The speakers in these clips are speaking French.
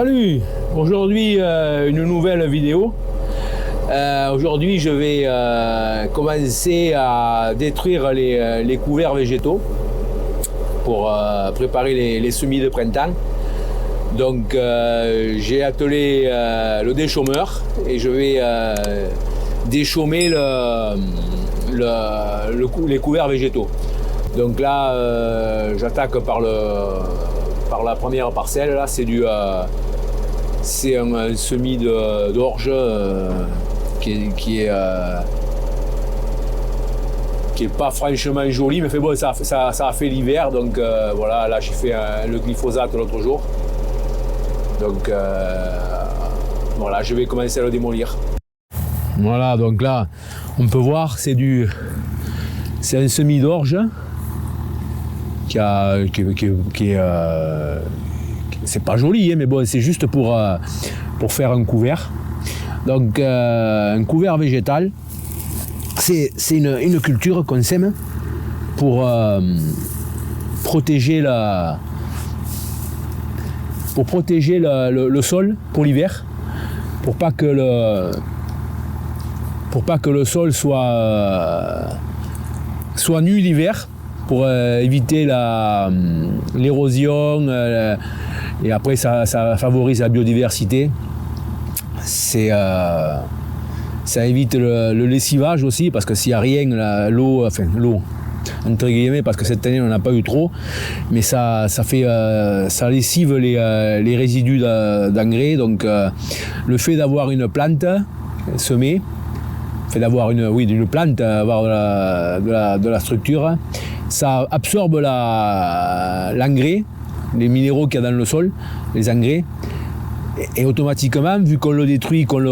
Salut, aujourd'hui une nouvelle vidéo. Aujourd'hui je vais commencer à détruire les couverts végétaux pour préparer les semis de printemps. Donc j'ai attelé le déchaumeur et je vais déchaumer les couverts végétaux. Donc là j'attaque par la première parcelle. Là c'est un semis d'orge qui est pas franchement joli, mais bon, ça a fait l'hiver. Donc voilà, là j'ai fait le glyphosate l'autre jour. Donc voilà, je vais commencer à le démolir. Voilà, donc là on peut voir c'est un semis d'orge qui est c'est pas joli, hein, mais bon, c'est juste pour faire un couvert. Donc un couvert végétal, c'est une culture qu'on sème pour protéger le sol pour l'hiver, pour pas que le sol soit nu l'hiver, pour éviter l'érosion, et après ça favorise la biodiversité. Ça évite le lessivage aussi, parce que s'il n'y a rien, l'eau entre guillemets, parce que cette année on n'en a pas eu trop, mais ça lessive les résidus d'engrais. Donc le fait d'avoir une plante semée, le fait d'avoir une plante, avoir de la structure, ça absorbe l'engrais, les minéraux qu'il y a dans le sol, les engrais, et automatiquement, vu qu'on le détruit, qu'on le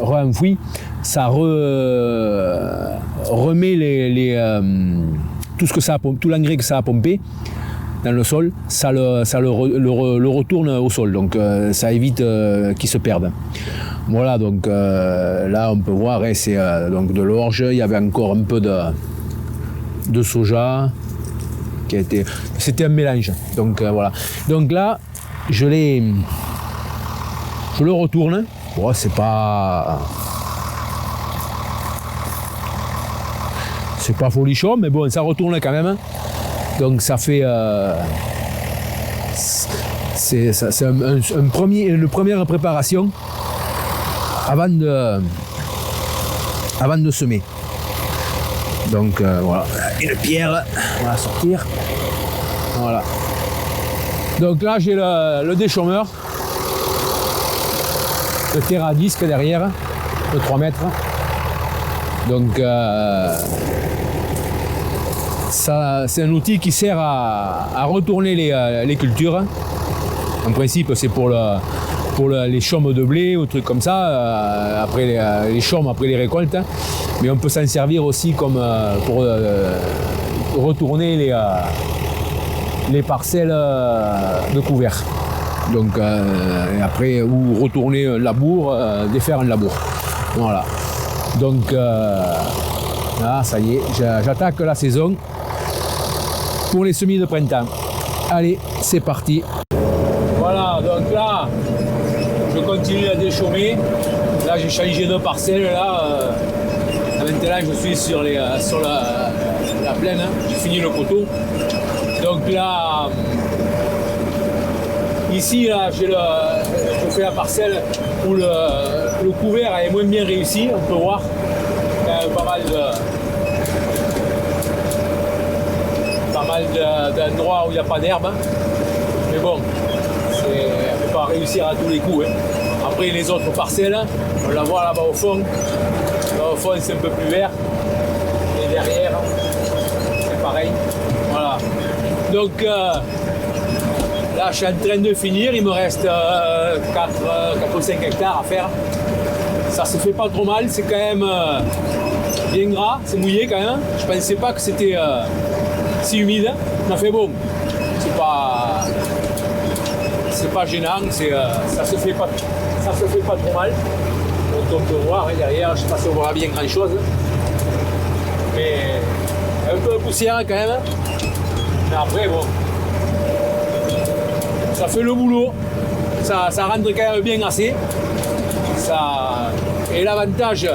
re-enfouit, ça remet tout l'engrais que ça a pompé dans le sol, ça le retourne au sol, donc ça évite qu'il se perde. Voilà, donc là on peut voir, c'est donc de l'orge. Il y avait encore un peu de soja c'était un mélange. Donc voilà. Donc là, je le retourne. Bon, c'est pas folichon, mais bon, ça retourne quand même. Donc ça fait c'est une première préparation avant de semer. Donc voilà, une pierre, on va la sortir. Voilà. Donc là j'ai le déchaumeur, le terre à disque derrière, de 3 mètres. Donc ça, c'est un outil qui sert à retourner les cultures. En principe c'est pour les chaumes de blé ou trucs comme ça, après les chaumes après les récoltes, mais on peut s'en servir aussi comme pour retourner les parcelles de couvert. Donc et après, ou retourner un labour, défaire un labour. Voilà. Donc là, ça y est, j'attaque la saison pour les semis de printemps. Allez, c'est parti. Voilà, donc là je continue à déchaumer. Là j'ai changé de parcelle. Là maintenant je suis sur la plaine, hein. J'ai fini le coteau. Donc là ici là, je fais la parcelle où le couvert est moins bien réussi. On peut voir pas mal d'endroits où il n'y a pas d'herbe, hein. Mais bon, on ne peut pas réussir à tous les coups, hein. Après les autres parcelles, on la voit là-bas au fond. Là au fond c'est un peu plus vert. Et derrière, c'est pareil. Voilà. Donc là je suis en train de finir. Il me reste 4 ou 5 hectares à faire. Ça se fait pas trop mal. C'est quand même bien gras. C'est mouillé quand même. Je pensais pas que c'était si humide. Ça fait bon. C'est pas gênant, ça se fait pas trop mal. Donc on peut voir, hein, derrière, je ne sais pas si on verra bien grand chose, mais un peu de poussière quand même. Mais après bon, ça fait le boulot, ça rentre quand même bien assez. Et l'avantage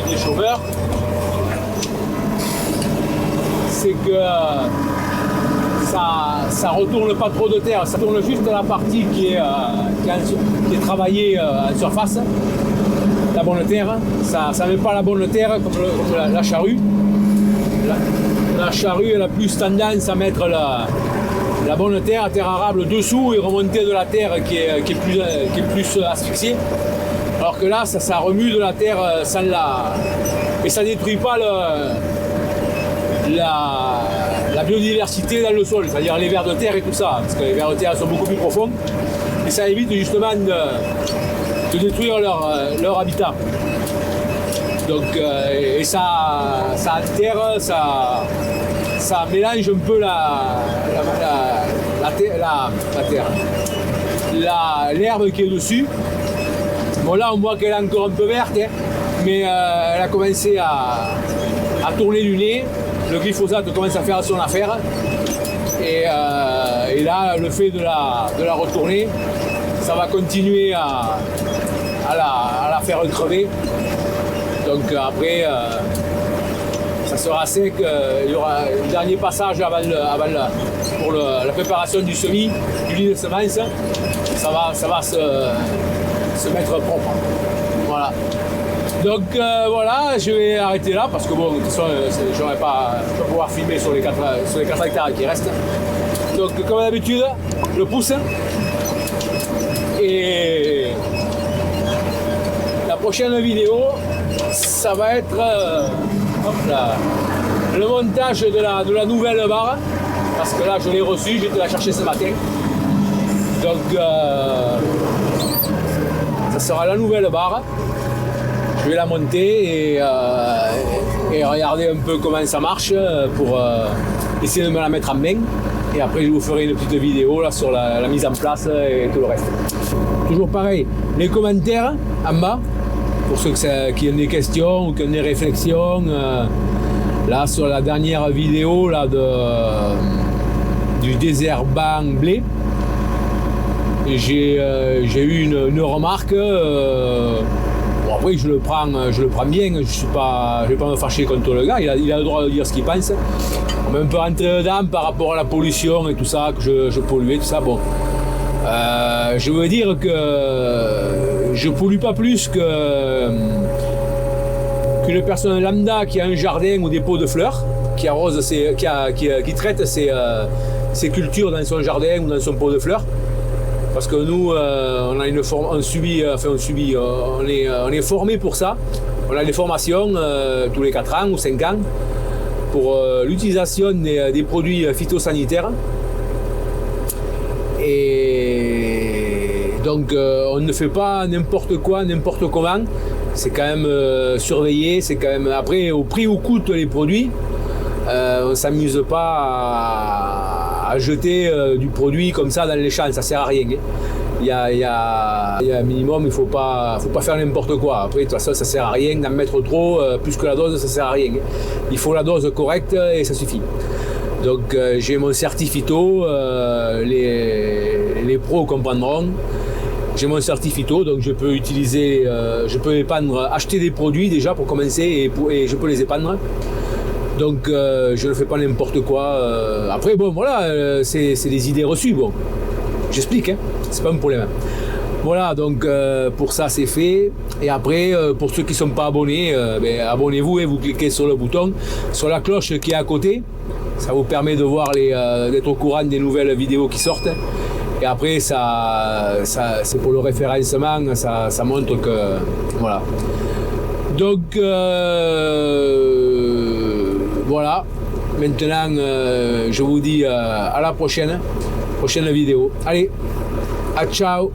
des chauffeurs, c'est que ça retourne pas trop de terre, ça tourne juste la partie qui est travaillée en surface, la bonne terre, ça met pas la bonne terre comme la charrue. La charrue elle a plus tendance à mettre la bonne terre arable dessous et remonter de la terre qui est plus asphyxiée. Alors que là, ça remue de la terre sans et ça détruit pas la biodiversité dans le sol, c'est-à-dire les vers de terre et tout ça, parce que les vers de terre sont beaucoup plus profonds et ça évite justement de détruire leur habitat. Donc, et ça enterre, ça mélange un peu l'herbe qui est dessus. Bon là on voit qu'elle est encore un peu verte, hein, mais elle a commencé à tourner du nez. Le glyphosate commence à faire son affaire. Et là le fait de la retourner, ça va continuer à la faire crever. Donc après ça sera sec, il y aura un dernier passage pour la préparation du semis, du lit de semence, ça va se mettre propre. Voilà. Donc voilà, je vais arrêter là parce que bon, de toute façon, je ne vais pas pouvoir filmer sur les 4 hectares qui restent. Donc comme d'habitude, le pouce. Et la prochaine vidéo, ça va être le montage de la nouvelle barre, parce que là je l'ai reçue, je vais te la chercher ce matin. Donc ça sera la nouvelle barre. Je vais la monter et regarder un peu comment ça marche pour essayer de me la mettre en main. Et après je vous ferai une petite vidéo là, sur la mise en place et tout le reste. Toujours pareil, les commentaires en bas, pour ceux qui ont des questions ou qui ont des réflexions. Là sur la dernière vidéo là, du désherbant blé, j'ai eu une remarque. Bon, après je le prends bien, je vais pas me fâcher contre le gars, il a le droit de dire ce qu'il pense. On peut un peu rentrer dedans par rapport à la pollution et tout ça, que je polluais, tout ça. Bon, je veux dire que je pollue pas plus qu'une personne lambda qui a un jardin ou des pots de fleurs, qui arrose qui traite ses cultures dans son jardin ou dans son pot de fleurs. Parce que nous, on est formé pour ça. On a des formations tous les 4 ans ou 5 ans pour l'utilisation des produits phytosanitaires. Et donc, on ne fait pas n'importe quoi, n'importe comment. C'est quand même surveillé. C'est quand même après au prix où coûtent les produits. On ne s'amuse pas à jeter du produit comme ça dans les champs, ça sert à rien. Hein. Il y a un minimum, il ne faut pas faire n'importe quoi. Après, de toute façon, ça sert à rien d'en mettre trop, plus que la dose, ça sert à rien. Il faut la dose correcte et ça suffit. Donc j'ai mon certificato, les pros comprendront. J'ai mon certificato, donc je peux utiliser, je peux acheter des produits déjà pour commencer et je peux les épandre. Donc je ne fais pas n'importe quoi. Après bon voilà, c'est des idées reçues. Bon, j'explique, hein, c'est pas un problème. Voilà, donc pour ça c'est fait. Et après, pour ceux qui ne sont pas abonnés, abonnez-vous et vous cliquez sur le bouton, sur la cloche qui est à côté. Ça vous permet de voir d'être au courant des nouvelles vidéos qui sortent. Et après, ça c'est pour le référencement, ça montre que voilà. Donc voilà. Maintenant, je vous dis à la prochaine vidéo. Allez, ciao.